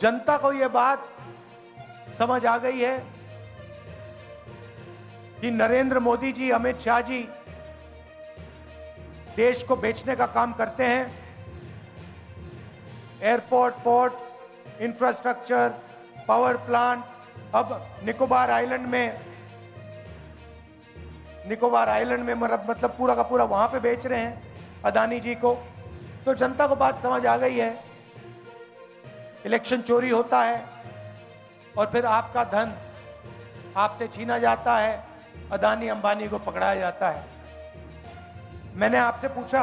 जनता को यह बात समझ आ गई है कि नरेंद्र मोदी जी, अमित शाह जी देश को बेचने का काम करते हैं। Airport, ports, infrastructure, power plant, अब निकोबार आइलैंड में मतलब पूरा का पूरा वहां पे बेच रहे हैं अदानी जी को। तो जनता को बात समझ आ गई है, इलेक्शन चोरी होता है और फिर आपका धन आपसे छीना जाता है, अदानी अंबानी को पकड़ाया जाता है। मैंने आपसे पूछा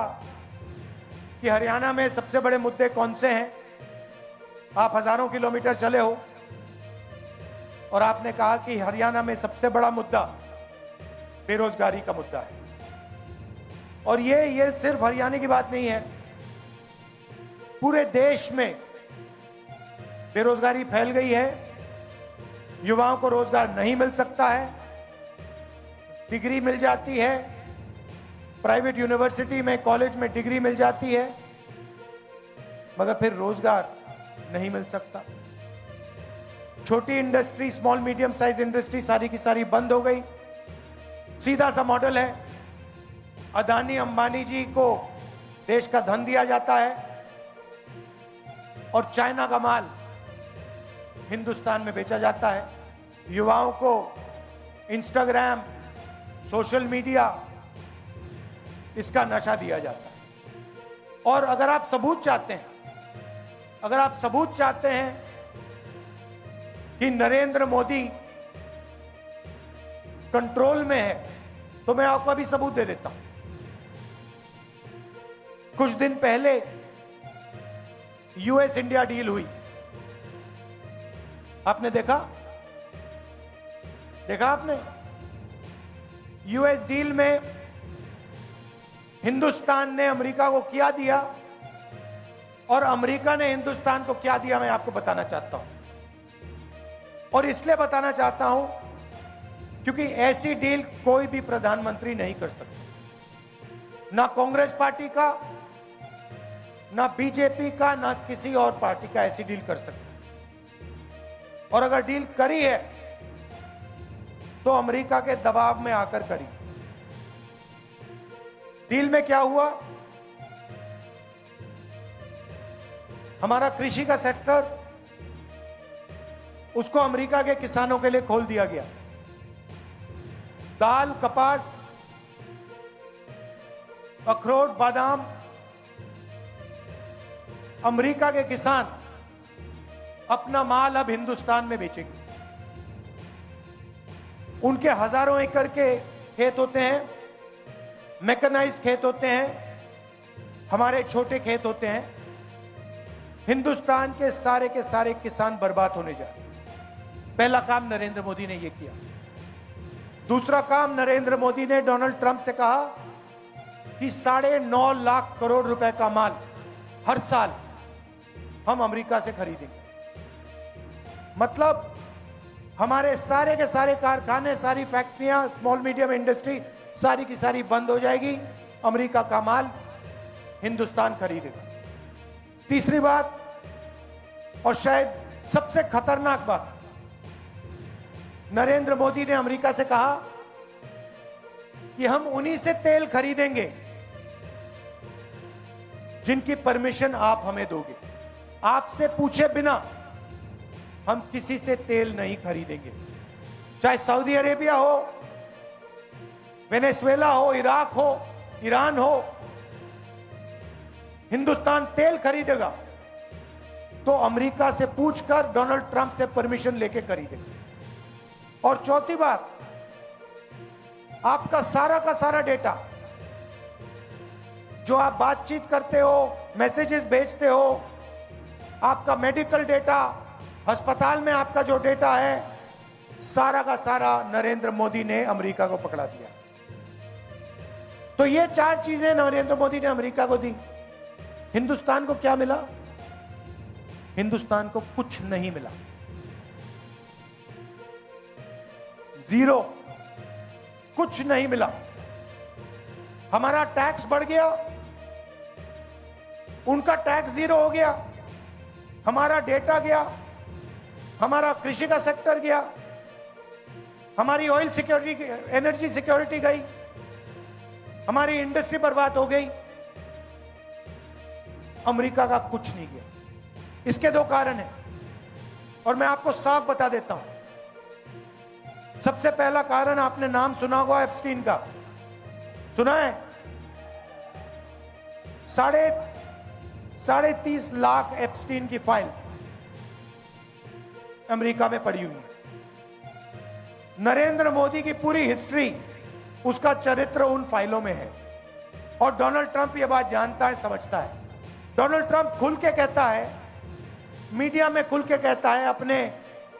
कि हरियाणा में सबसे बड़े मुद्दे कौन से हैं। आप हजारों किलोमीटर चले हो और आपने कहा कि हरियाणा में सबसे बड़ा मुद्दा बेरोजगारी का मुद्दा है। और ये सिर्फ हरियाणा की बात नहीं है, पूरे देश में बेरोजगारी फैल गई है। युवाओं को रोजगार नहीं मिल सकता है, डिग्री मिल जाती है, प्राइवेट यूनिवर्सिटी में, कॉलेज में डिग्री मिल जाती है, मगर फिर रोजगार नहीं मिल सकता। छोटी industry, small medium size industry सारी की सारी बंद हो गई। सीधा सा मॉडल है, अदानी अंबानी जी को देश का धन दिया जाता है और चाइना का माल हिंदुस्तान में बेचा जाता है। युवाओं को इंस्टाग्राम, सोशल मीडिया, इसका नशा दिया जाता है। और अगर आप सबूत चाहते हैं कि नरेंद्र मोदी कंट्रोल में है, तो मैं आपको अभी सबूत दे देता हूं। कुछ दिन पहले यूएस इंडिया डील हुई, आपने देखा आपने? यूएस डील में हिंदुस्तान ने अमेरिका को क्या दिया और अमेरिका ने हिंदुस्तान को क्या दिया, मैं आपको बताना चाहता हूं। और इसलिए बताना चाहता हूं क्योंकि ऐसी डील कोई भी प्रधानमंत्री नहीं कर सकता, ना कांग्रेस पार्टी का, ना बीजेपी का, ना किसी और पार्टी का ऐसी डील कर सकता। और अगर डील करी है तो अमेरिका के दबाव में आकर करी। डील में क्या हुआ? हमारा कृषि का सेक्टर, उसको अमेरिका के किसानों के लिए खोल दिया गया। दाल, कपास, अखरोट, बादाम, अमेरिका के किसान अपना माल अब हिंदुस्तान में बेचेंगे। उनके हजारों एकड़ के खेत होते हैं, मैकेनाइज्ड खेत होते हैं, हमारे छोटे खेत होते हैं। हिंदुस्तान के सारे किसान बर्बाद होने जा रहे हैं। पहला काम नरेंद्र मोदी ने यह किया। दूसरा काम, नरेंद्र मोदी ने डोनाल्ड ट्रंप से कहा कि 9.5 लाख करोड़ रुपए का माल हर साल हम अमेरिका से खरीदेंगे। मतलब हमारे सारे के सारे कारखाने, सारी फैक्ट्रियां, स्मॉल मीडियम इंडस्ट्री सारी की सारी बंद हो जाएगी, अमेरिका का माल हिंदुस्तान खरीदेगा। तीसरी बात, और शायद सबसे खतरनाक बात, नरेंद्र मोदी ने अमेरिका से कहा कि हम उन्हीं से तेल खरीदेंगे जिनकी परमिशन आप हमें दोगे। आपसे पूछे बिना हम किसी से तेल नहीं खरीदेंगे, चाहे सऊदी अरेबिया हो, वेनेजुएला हो, इराक हो, ईरान हो। हिंदुस्तान तेल खरीदेगा तो अमेरिका से पूछकर, डोनाल्ड ट्रंप से परमिशन लेके खरीदेगा। और चौथी बात, आपका सारा का सारा डेटा, जो आप बातचीत करते हो, मैसेजेस भेजते हो, आपका मेडिकल डेटा, अस्पताल में आपका जो डेटा है, सारा का सारा नरेंद्र मोदी ने अमेरिका को पकड़ा दिया। तो ये 4 चीजें नरेंद्र मोदी ने अमेरिका को दी। हिंदुस्तान को क्या मिला? हिंदुस्तान को कुछ नहीं मिला, जीरो, कुछ नहीं मिला। हमारा टैक्स बढ़ गया, उनका टैक्स जीरो हो गया, हमारा डेटा गया, हमारा कृषि का सेक्टर गया, हमारी ऑयल सिक्योरिटी, एनर्जी सिक्योरिटी गई, हमारी इंडस्ट्री बर्बाद हो गई। अमेरिका का कुछ नहीं गया। इसके दो कारण हैं और मैं आपको साफ बता देता हूं। सबसे पहला कारण, आपने नाम सुना होगा एप्स्टीन का, सुना है? 30.5 लाख एप्स्टीन की फाइल्स अमेरिका में पड़ी हुई है। नरेंद्र मोदी की पूरी हिस्ट्री, उसका चरित्र उन फाइलों में है और डोनाल्ड ट्रंप यह बात जानता है, समझता है। डोनाल्ड ट्रंप खुल के कहता है, मीडिया में खुल के कहता है, अपने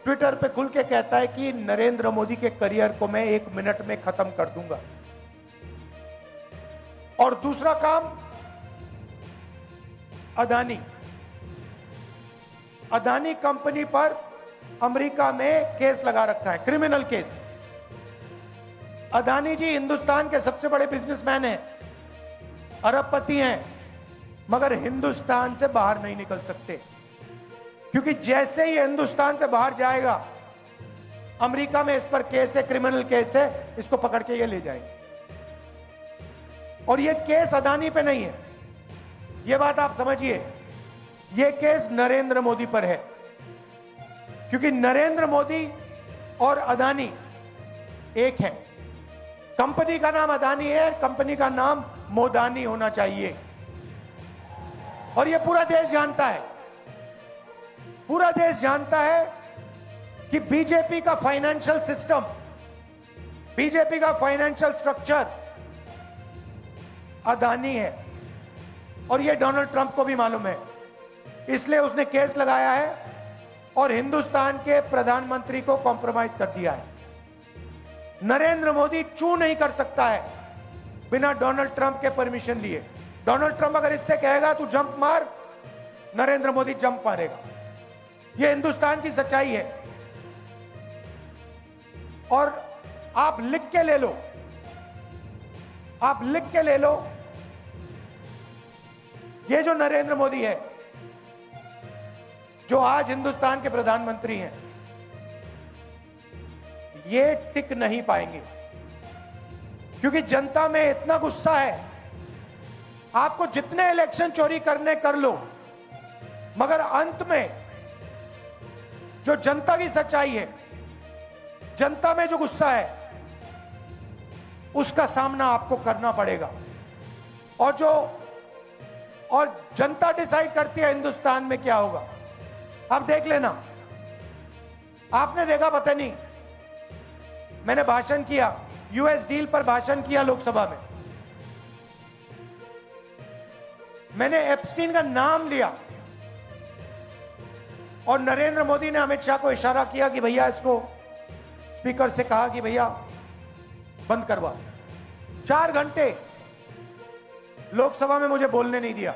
ट्विटर पे खुल के कहता है कि नरेंद्र मोदी के करियर को मैं 1 मिनट में खत्म कर दूंगा। और दूसरा काम, अदानी कंपनी पर अमेरिका में केस लगा रखा है, क्रिमिनल केस। अदानी जी हिंदुस्तान के सबसे बड़े बिजनेसमैन हैं, अरबपति हैं, मगर हिंदुस्तान से बाहर नहीं निकल सकते, क्योंकि जैसे ही हिंदुस्तान से बाहर जाएगा, अमेरिका में इस पर केस है, क्रिमिनल केस है, इसको पकड़ के ये ले जाएंगे। और ये केस अदानी पे नहीं है, ये बात आप समझिए, ये केस नरेंद्र मोदी पर है, क्योंकि नरेंद्र मोदी और अदानी एक है। कंपनी का नाम अदानी है, कंपनी का नाम मोदानी होना चाहिए। और ये पूरा देश जानता है, पूरा देश जानता है कि बीजेपी का फाइनेंशियल सिस्टम, बीजेपी का फाइनेंशियल स्ट्रक्चर अदानी है। और ये डोनाल्ड ट्रंप को भी मालूम है, इसलिए उसने केस लगाया है और हिंदुस्तान के प्रधानमंत्री को कॉम्प्रोमाइज कर दिया है। नरेंद्र मोदी चू नहीं कर सकता है बिना डोनाल्ड ट्रंप के परमिशन लिए। डोनाल्ड ट्रंप अगर इससे कहेगा तू जंप मार, नरेंद्र मोदी जंप मारेगा। यह हिंदुस्तान की सच्चाई है। और आप लिख के ले लो, आप लिख के ले लो, ये जो नरेंद्र मोदी है, जो आज हिंदुस्तान के प्रधानमंत्री हैं, ये टिक नहीं पाएंगे, क्योंकि जनता में इतना गुस्सा है। आपको जितने इलेक्शन चोरी करने कर लो, मगर अंत में जो जनता की सच्चाई है, जनता में जो गुस्सा है, उसका सामना आपको करना पड़ेगा। और जनता डिसाइड करती है हिंदुस्तान में क्या होगा। आप देख लेना, आपने देखा, पता नहीं, मैंने भाषण किया, यूएस डील पर भाषण किया लोकसभा में, मैंने एप्स्टीन का नाम लिया और नरेंद्र मोदी ने अमित शाह को इशारा किया कि भैया, इसको स्पीकर से कहा कि भैया बंद करवा। 4 घंटे लोकसभा में मुझे बोलने नहीं दिया।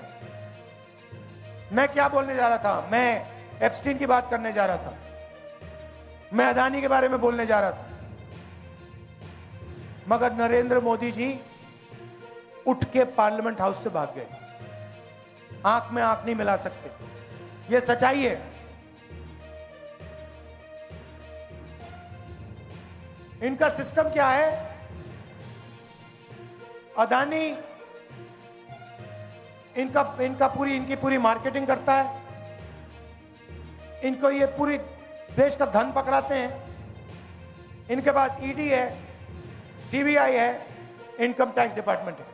मैं क्या बोलने जा रहा था? मैं एप्स्टीन की बात करने जा रहा था, मैं अदानी के बारे में बोलने जा रहा था, मगर नरेंद्र मोदी जी उठ के पार्लियामेंट हाउस से भाग गए। आंख में आंख नहीं मिला सकते, यह सच्चाई है। इनका सिस्टम क्या है? अदानी इनकी पूरी मार्केटिंग करता है, इनको ये पूरी देश का धन पकड़ाते हैं। इनके पास ईडी है, सीबीआई है, इनकम टैक्स डिपार्टमेंट है।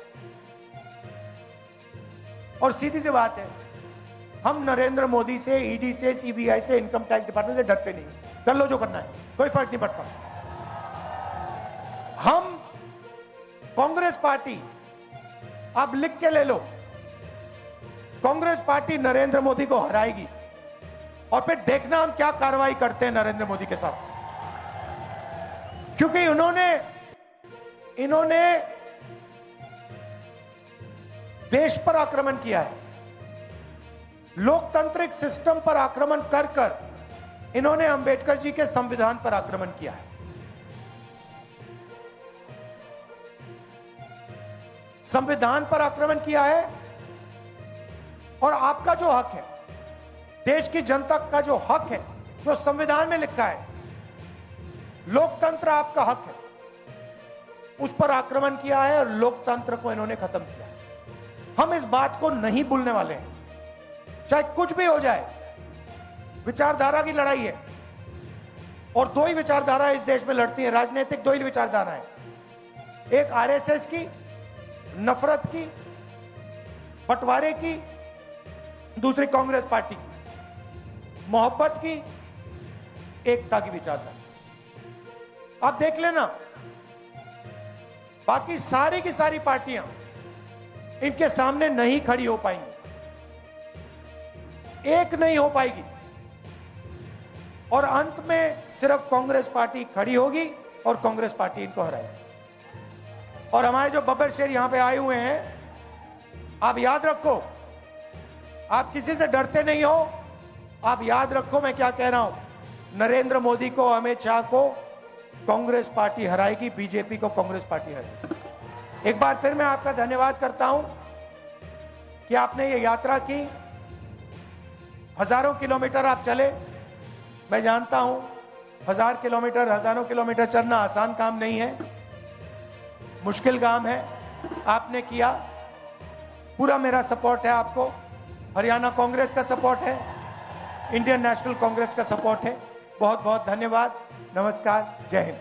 और सीधी सी बात है, हम नरेंद्र मोदी से, ईडी से, सीबीआई से, इनकम टैक्स डिपार्टमेंट से डरते नहीं। कर लो जो करना है, कोई फर्क नहीं पड़ता। हम कांग्रेस पार्टी, आप लिख के ले लो, कांग्रेस पार्टी नरेंद्र मोदी को हराएगी और फिर देखना हम क्या कार्रवाई करते हैं नरेंद्र मोदी के साथ। क्योंकि इन्होंने देश पर आक्रमण किया है, लोकतांत्रिक सिस्टम पर आक्रमण कर कर इन्होंने अंबेडकर जी के संविधान पर आक्रमण किया है। संविधान पर आक्रमण किया है। और आपका जो हक है, देश की जनता का जो हक है, जो संविधान में लिखा है, लोकतंत्र आपका हक है, उस पर आक्रमण किया है और लोकतंत्र को इन्होंने खत्म किया। हम इस बात को नहीं भूलने वाले हैं, चाहे कुछ भी हो जाए। विचारधारा की लड़ाई है और दो ही विचारधारा इस देश में लड़ती है, राजनीतिक दो ही विचारधारा है, एक आरएसएस की नफरत की, बंटवारे की, दूसरी कांग्रेस पार्टी की मोहब्बत की, एकता की विचारधारा। आप देख लेना, बाकी सारी की सारी पार्टियां इनके सामने नहीं खड़ी हो पाएंगी, एक नहीं हो पाएगी और अंत में सिर्फ कांग्रेस पार्टी खड़ी होगी और कांग्रेस पार्टी इनको हराएगी। और हमारे जो बब्बर शेर यहां पे आए हुए हैं, आप याद रखो, आप किसी से डरते नहीं हो। आप याद रखो मैं क्या कह रहा हूं, नरेंद्र मोदी को, अमित शाह को कांग्रेस पार्टी हराएगी, बीजेपी को कांग्रेस पार्टी हराएगी। एक बार फिर मैं आपका धन्यवाद करता हूं कि आपने ये यात्रा की, हजारों किलोमीटर आप चले। मैं जानता हूं 1000 किलोमीटर, हजारों किलोमीटर चलना आसान काम नहीं है, मुश्किल काम है, आपने किया। पूरा मेरा सपोर्ट है आपको, हरियाणा कांग्रेस का सपोर्ट है, इंडियन नेशनल कांग्रेस का सपोर्ट है। बहुत बहुत धन्यवाद, नमस्कार, जय हिंद।